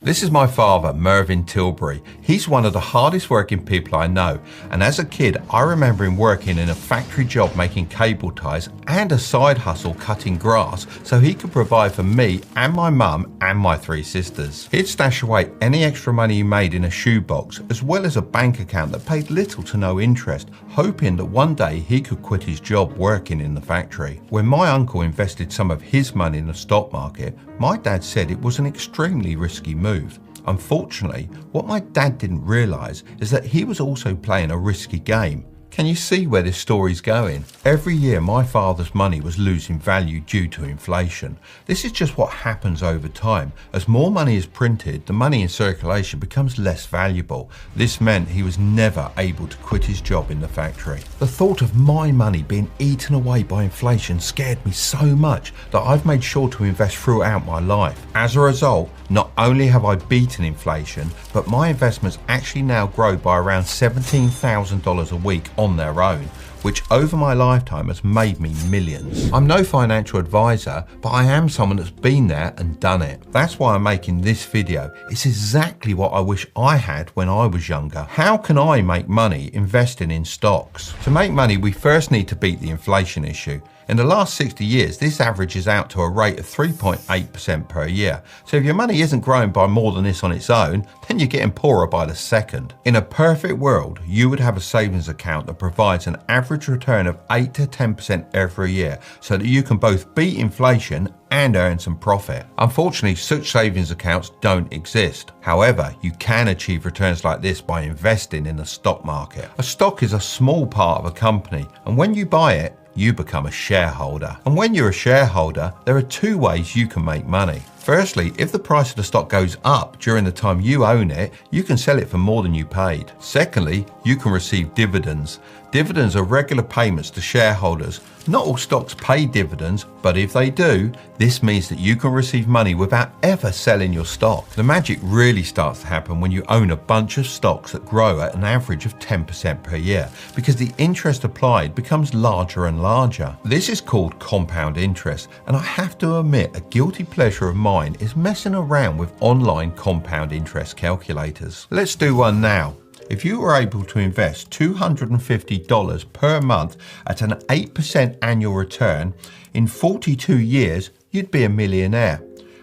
This is my father, Mervyn Tilbury. He's one of the hardest working people I know, and as a kid I remember him working in a factory job making cable ties and a side hustle cutting grass so he could provide for me and my mum and my 3 sisters. He'd stash away any extra money he made in a shoebox as well as a bank account that paid little to no interest, hoping that one day he could quit his job working in the factory. When my uncle invested some of his money in the stock market, my dad said it was an extremely risky move. Unfortunately, what my dad didn't realise is that he was also playing a risky game. Can you see where this story's going? Every year my father's money was losing value due to inflation. This is just what happens over time. As more money is printed, the money in circulation becomes less valuable. This meant he was never able to quit his job in the factory. The thought of my money being eaten away by inflation scared me so much that I've made sure to invest throughout my life. As a result, not only have I beaten inflation, but my investments actually now grow by around $17,000 a week on their own, which over my lifetime has made me millions. I'm no financial advisor, but I am someone that's been there and done it. That's why I'm making this video. It's exactly what I wish I had when I was younger. How can I make money investing in stocks? To make money, we first need to beat the inflation issue. In the last 60 years, this averages out to a rate of 3.8% per year. So if your money isn't growing by more than this on its own, then you're getting poorer by the second. In a perfect world, you would have a savings account that provides an average return of 8 to 10% every year so that you can both beat inflation and earn some profit. Unfortunately, such savings accounts don't exist. However, you can achieve returns like this by investing in the stock market. A stock is a small part of a company, and when you buy it, you become a shareholder. And when you're a shareholder, there are 2 ways you can make money. Firstly, if the price of the stock goes up during the time you own it, you can sell it for more than you paid. Secondly, you can receive dividends. Dividends are regular payments to shareholders. Not all stocks pay dividends, but if they do, this means that you can receive money without ever selling your stock. The magic really starts to happen when you own a bunch of stocks that grow at an average of 10% per year, because the interest applied becomes larger and larger. This is called compound interest, and I have to admit a guilty pleasure of mine is messing around with online compound interest calculators. Let's do one now. If you were able to invest $250 per month at an 8% annual return, in 42 years, you'd be a millionaire.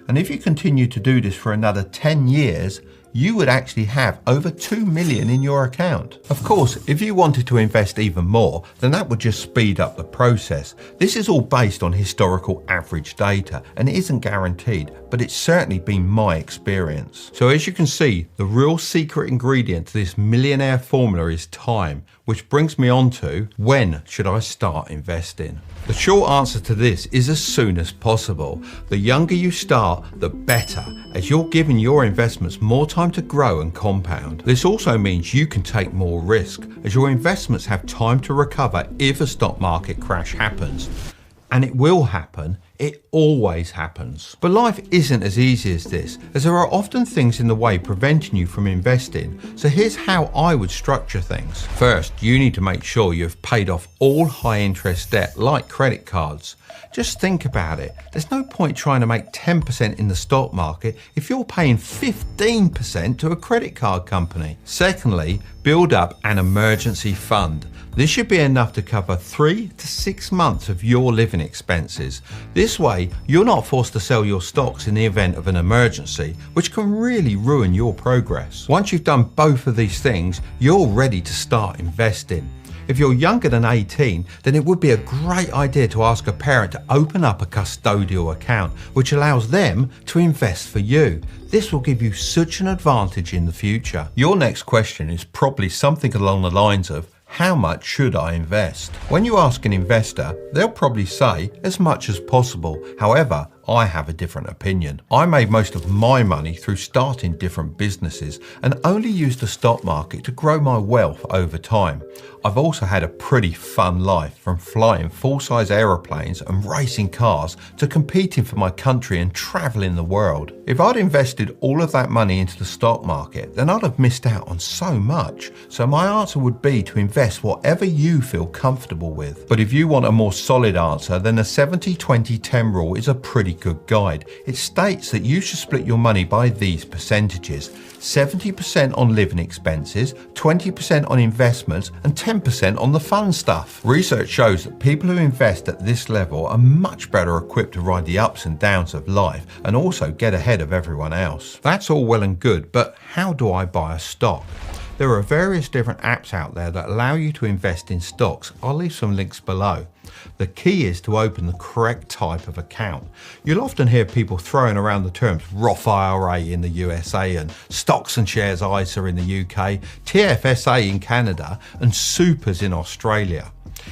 And if you continue to do this for another 10 years, you would actually have over 2 million in your account. Of course, if you wanted to invest even more, then that would just speed up the process. This is all based on historical average data and isn't guaranteed, but it's certainly been my experience. So as you can see, the real secret ingredient to this millionaire formula is time, which brings me on to, when should I start investing? The short answer to this is as soon as possible. The younger you start, the better, as you're giving your investments more time to grow and compound. This also means you can take more risk, as your investments have time to recover if a stock market crash happens. And it will happen. It always happens. But life isn't as easy as this, as there are often things in the way preventing you from investing. So here's how I would structure things. First, you need to make sure you've paid off all high interest debt like credit cards. Just think about it. There's no point trying to make 10% in the stock market if you're paying 15% to a credit card company. Secondly, build up an emergency fund. This should be enough to cover 3 to 6 months of your living expenses. This way, you're not forced to sell your stocks in the event of an emergency, which can really ruin your progress. Once you've done both of these things, you're ready to start investing. If you're younger than 18, then it would be a great idea to ask a parent to open up a custodial account, which allows them to invest for you. This will give you such an advantage in the future. Your next question is probably something along the lines of, how much should I invest? When you ask an investor, they'll probably say as much as possible. However, I have a different opinion. I made most of my money through starting different businesses and only used the stock market to grow my wealth over time. I've also had a pretty fun life, from flying full-size aeroplanes and racing cars to competing for my country and traveling the world. If I'd invested all of that money into the stock market, then I'd have missed out on so much. So my answer would be to invest whatever you feel comfortable with. But if you want a more solid answer, then the 70-20-10 rule is a pretty good guide. It states that you should split your money by these percentages: 70% on living expenses, 20% on investments, and 10% on the fun stuff. Research shows that people who invest at this level are much better equipped to ride the ups and downs of life and also get ahead of everyone else. That's all well and good, but how do I buy a stock? There are various different apps out there that allow you to invest in stocks. I'll leave some links below. The key is to open the correct type of account. You'll often hear people throwing around the terms Roth IRA in the USA and Stocks and Shares ISA in the UK, TFSA in Canada, and Supers in Australia.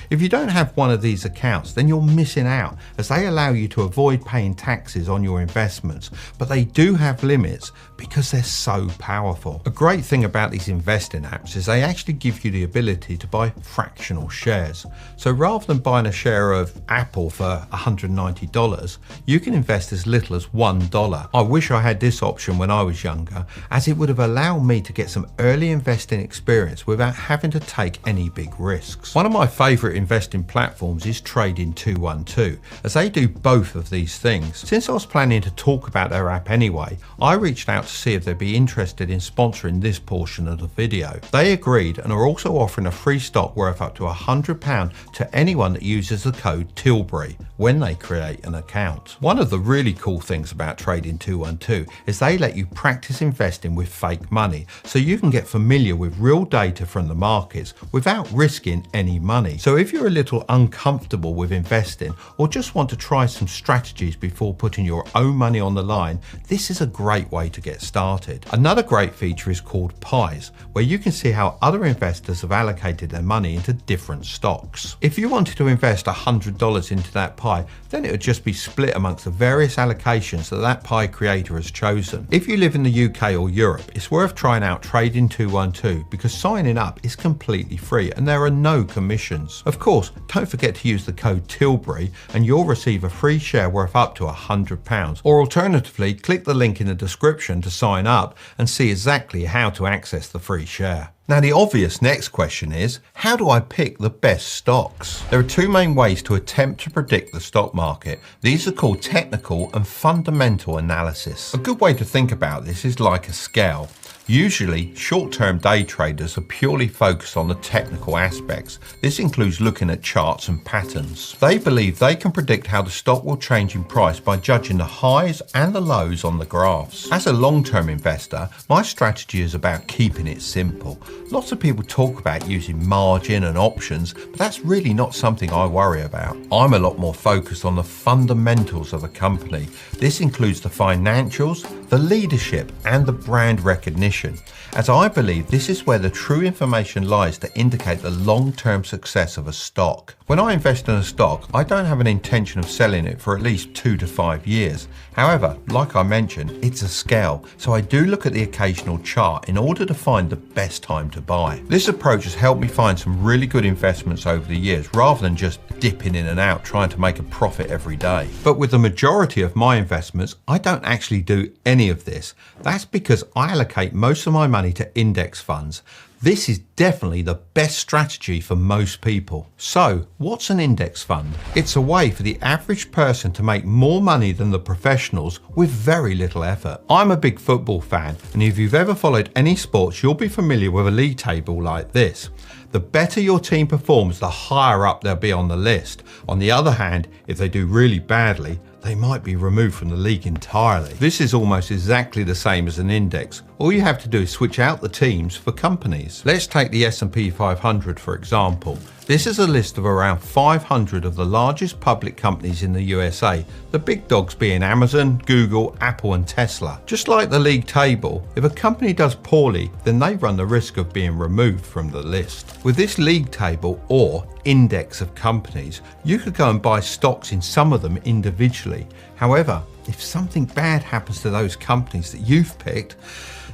If you don't have one of these accounts, then you're missing out, as they allow you to avoid paying taxes on your investments, but they do have limits because they're so powerful. A great thing about these investing apps is they actually give you the ability to buy fractional shares. So rather than buying a share of Apple for $190, you can invest as little as $1. I wish I had this option when I was younger, as it would have allowed me to get some early investing experience without having to take any big risks. One of my favourite investing platforms is Trading 212, as they do both of these things. Since I was planning to talk about their app anyway, I reached out to see if they'd be interested in sponsoring this portion of the video. They agreed and are also offering a free stock worth up to £100 to anyone that uses the code Tilbury when they create an account. One of the really cool things about Trading 212 is they let you practice investing with fake money, so you can get familiar with real data from the markets without risking any money. So if you're a little uncomfortable with investing or just want to try some strategies before putting your own money on the line, this is a great way to get started. Another great feature is called Pies, where you can see how other investors have allocated their money into different stocks. If you wanted to invest $100 into that pie, then it would just be split amongst the various allocations that pie creator has chosen. If you live in the UK or Europe, it's worth trying out Trading 212 because signing up is completely free and there are no commissions. Of course, don't forget to use the code Tilbury and you'll receive a free share worth up to £100, or alternatively click the link in the description to sign up and see exactly how to access the free share. Now the obvious next question is, how do I pick the best stocks? There are two main ways to attempt to predict the stock market. These are called technical and fundamental analysis. A good way to think about this is like a scale. Usually, short-term day traders are purely focused on the technical aspects. This includes looking at charts and patterns. They believe they can predict how the stock will change in price by judging the highs and the lows on the graphs. As a long-term investor, my strategy is about keeping it simple. Lots of people talk about using margin and options, but that's really not something I worry about. I'm a lot more focused on the fundamentals of a company. This includes the financials, the leadership, and the brand recognition, as I believe this is where the true information lies to indicate the long-term success of a stock. When I invest in a stock, I don't have an intention of selling it for at least 2 to 5 years. However, like I mentioned, it's a scale, so I do look at the occasional chart in order to find the best time to buy. This approach has helped me find some really good investments over the years, rather than just dipping in and out trying to make a profit every day. But with the majority of my investments, I don't actually do any of this. That's because I allocate most of my money to index funds. This is definitely the best strategy for most people. So, what's an index fund? It's a way for the average person to make more money than the professionals with very little effort. I'm a big football fan, and if you've ever followed any sports, you'll be familiar with a league table like this. The better your team performs, the higher up they'll be on the list. On the other hand, if they do really badly, they might be removed from the league entirely. This is almost exactly the same as an index. All you have to do is switch out the teams for companies. Let's take the S&P 500 for example. This is a list of around 500 of the largest public companies in the USA, the big dogs being Amazon, Google, Apple and Tesla. Just like the league table, if a company does poorly, then they run the risk of being removed from the list. With this league table or index of companies, you could go and buy stocks in some of them individually. However, if something bad happens to those companies that you've picked,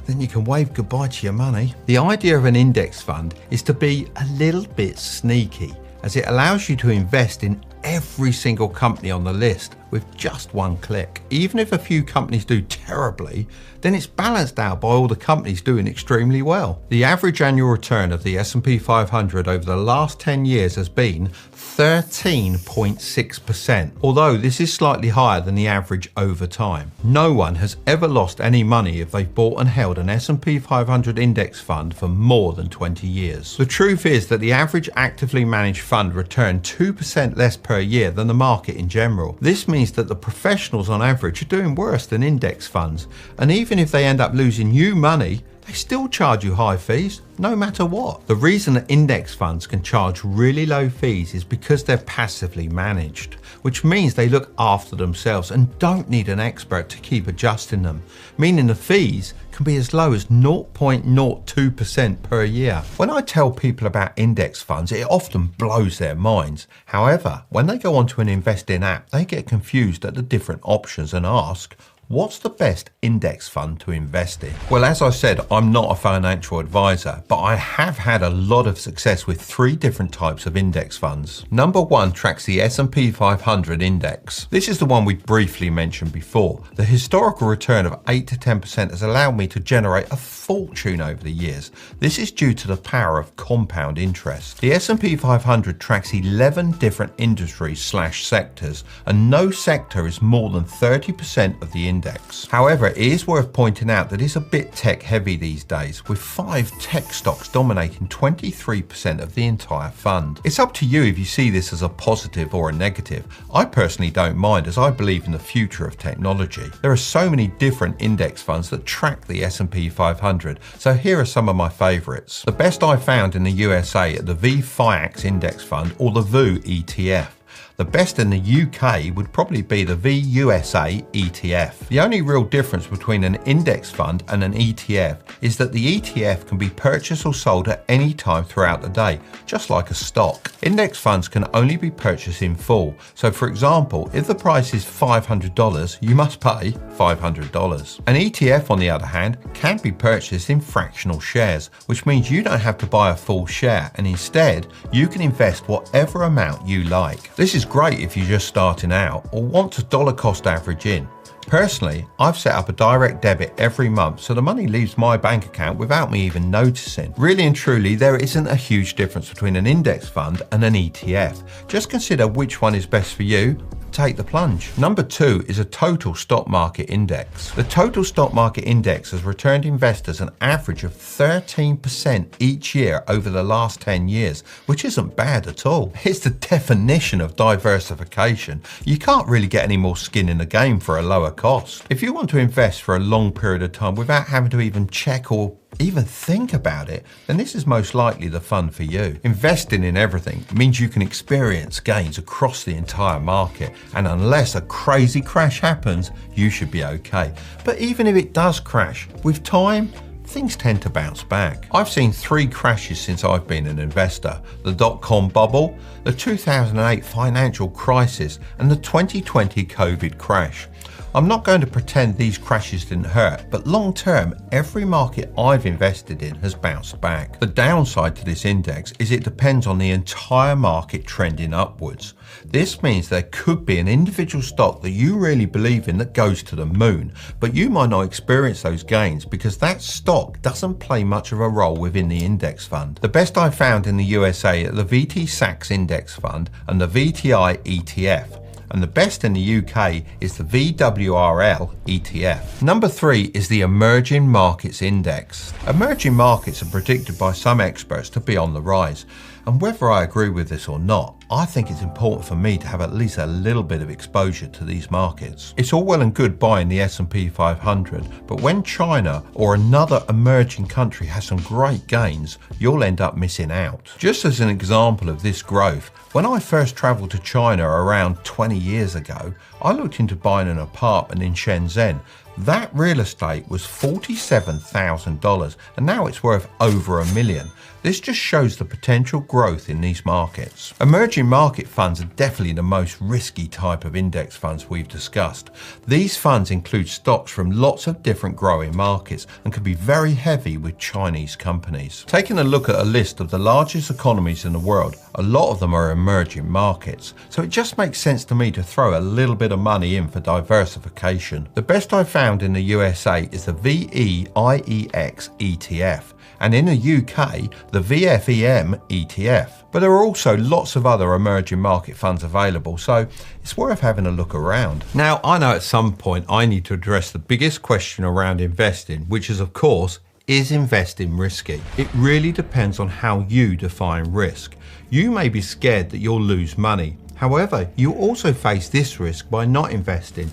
then you can wave goodbye to your money. The idea of an index fund is to be a little bit sneaky, as it allows you to invest in every single company on the list, with just one click. Even if a few companies do terribly, then it's balanced out by all the companies doing extremely well. The average annual return of the S&P 500 over the last 10 years has been 13.6%, although this is slightly higher than the average over time. No one has ever lost any money if they've bought and held an S&P 500 index fund for more than 20 years. The truth is that the average actively managed fund returned 2% less per year than the market in general. This means that the professionals on average are doing worse than index funds, and even if they end up losing you money, they still charge you high fees, no matter what. The reason that index funds can charge really low fees is because they're passively managed, which means they look after themselves and don't need an expert to keep adjusting them, meaning the fees can be as low as 0.02% per year. When I tell people about index funds, it often blows their minds. However, when they go onto an investing app, they get confused at the different options and ask, what's the best index fund to invest in? Well, as I said, I'm not a financial advisor, but I have had a lot of success with 3 different types of index funds. Number 1 tracks the S&P 500 index. This is the one we briefly mentioned before. The historical return of 8 to 10% has allowed me to generate a fortune over the years. This is due to the power of compound interest. The S&P 500 tracks 11 different industries/sectors, and no sector is more than 30% of the index. However, it is worth pointing out that it's a bit tech heavy these days, with 5 tech stocks dominating 23% of the entire fund. It's up to you if you see this as a positive or a negative. I personally don't mind, as I believe in the future of technology. There are so many different index funds that track the S&P 500, so here are some of my favourites. The best I found in the USA are the VFIAX Index Fund or the VU ETF. The best in the UK would probably be the VUSA ETF. The only real difference between an index fund and an ETF is that the ETF can be purchased or sold at any time throughout the day, just like a stock. Index funds can only be purchased in full. So for example, if the price is $500, you must pay $500. An ETF, on the other hand, can be purchased in fractional shares, which means you don't have to buy a full share, and instead you can invest whatever amount you like. This is great if you're just starting out or want to dollar cost average in. Personally, I've set up a direct debit every month so the money leaves my bank account without me even noticing. Really and truly, there isn't a huge difference between an index fund and an ETF. Just consider which one is best for you. Take the plunge. Number 2 is a total stock market index. The total stock market index has returned investors an average of 13% each year over the last 10 years, which isn't bad at all. It's the definition of diversification. You can't really get any more skin in the game for a lower cost. If you want to invest for a long period of time without having to even check or even think about it, then this is most likely the fund for you. Investing in everything means you can experience gains across the entire market, and unless a crazy crash happens, you should be okay. But even if it does crash, with time, things tend to bounce back. I've seen 3 crashes since I've been an investor: the dot-com bubble, the 2008 financial crisis, and the 2020 COVID crash. I'm not going to pretend these crashes didn't hurt, but long term, every market I've invested in has bounced back. The downside to this index is it depends on the entire market trending upwards. This means there could be an individual stock that you really believe in that goes to the moon, but you might not experience those gains because that stock doesn't play much of a role within the index fund. The best I found in the USA are the VT Sachs Index Fund and the VTI ETF. And the best in the UK is the VWRL ETF. Number 3 is the Emerging Markets Index. Emerging markets are predicted by some experts to be on the rise. And whether I agree with this or not, I think it's important for me to have at least a little bit of exposure to these markets. It's all well and good buying the S&P 500, but when China or another emerging country has some great gains, you'll end up missing out. Just as an example of this growth, when I first travelled to China around 20 years ago, I looked into buying an apartment in Shenzhen. That real estate was $47,000 and now it's worth over $1 million. This just shows the potential growth in these markets. Emerging market funds are definitely the most risky type of index funds we've discussed. These funds include stocks from lots of different growing markets and can be very heavy with Chinese companies. Taking a look at a list of the largest economies in the world, a lot of them are emerging markets. So it just makes sense to me to throw a little bit of money in for diversification. The best I've found in the USA is the VEIEX ETF. And in the UK, the VFEM ETF. But there are also lots of other emerging market funds available, so it's worth having a look around. Now, I know at some point I need to address the biggest question around investing, which is, of course, is investing risky? It really depends on how you define risk. You may be scared that you'll lose money. However, you also face this risk by not investing,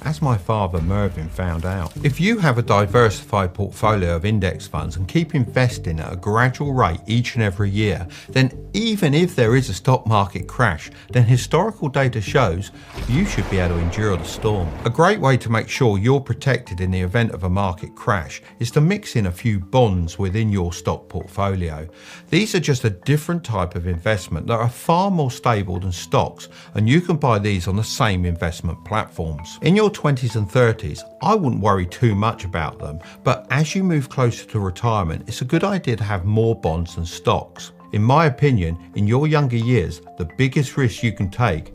as my father Mervyn found out. If you have a diversified portfolio of index funds and keep investing at a gradual rate each and every year, then even if there is a stock market crash, then historical data shows you should be able to endure the storm. A great way to make sure you're protected in the event of a market crash is to mix in a few bonds within your stock portfolio. These are just a different type of investment that are far more stable than stocks, and you can buy these on the same investment platforms. In your 20s and 30s, I wouldn't worry too much about them, but as you move closer to retirement, it's a good idea to have more bonds than stocks. In my opinion, in your younger years, the biggest risk you can take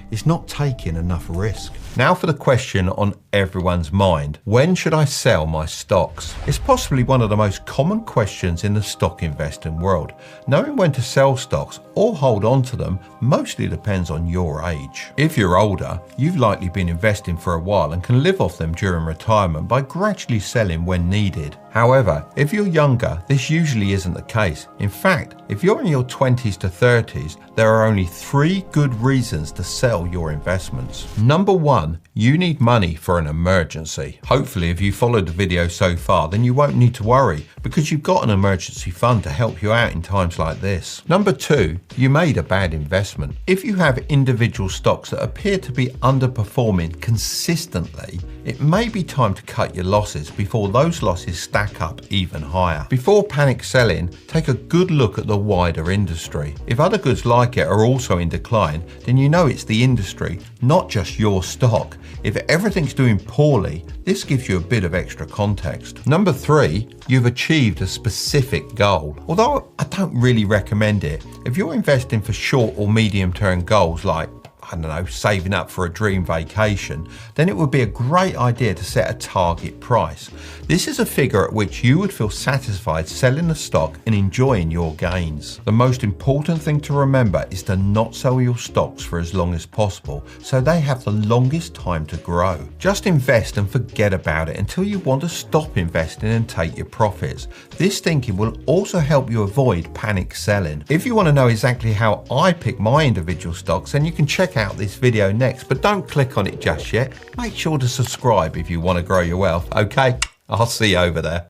is not taking enough risk. Now for the question on everyone's mind. When should I sell my stocks? It's possibly one of the most common questions in the stock investing world. Knowing when to sell stocks or hold on to them mostly depends on your age. If you're older, you've likely been investing for a while and can live off them during retirement by gradually selling when needed. However, if you're younger, this usually isn't the case. In fact, if you're in your 20s to 30s, there are only 3 good reasons to sell your investments. Number 1, you need money for an emergency. Hopefully, if you followed the video so far, then you won't need to worry because you've got an emergency fund to help you out in times like this. Number 2, you made a bad investment. If you have individual stocks that appear to be underperforming consistently, it may be time to cut your losses before those losses stack up even higher. Before panic selling, take a good look at the wider industry. If other goods like it are also in decline, then you know it's the industry, not just your stock. If everything's doing poorly, this gives you a bit of extra context. Number 3, you've achieved a specific goal. Although I don't really recommend it, if you're investing for short or medium term goals like, I don't know, saving up for a dream vacation, then it would be a great idea to set a target price. This is a figure at which you would feel satisfied selling the stock and enjoying your gains. The most important thing to remember is to not sell your stocks for as long as possible so they have the longest time to grow. Just invest and forget about it until you want to stop investing and take your profits. This thinking will also help you avoid panic selling. If you want to know exactly how I pick my individual stocks, then you can check out this video next, but don't click on it just yet. Make sure to subscribe if you want to grow your wealth, okay? I'll see you over there.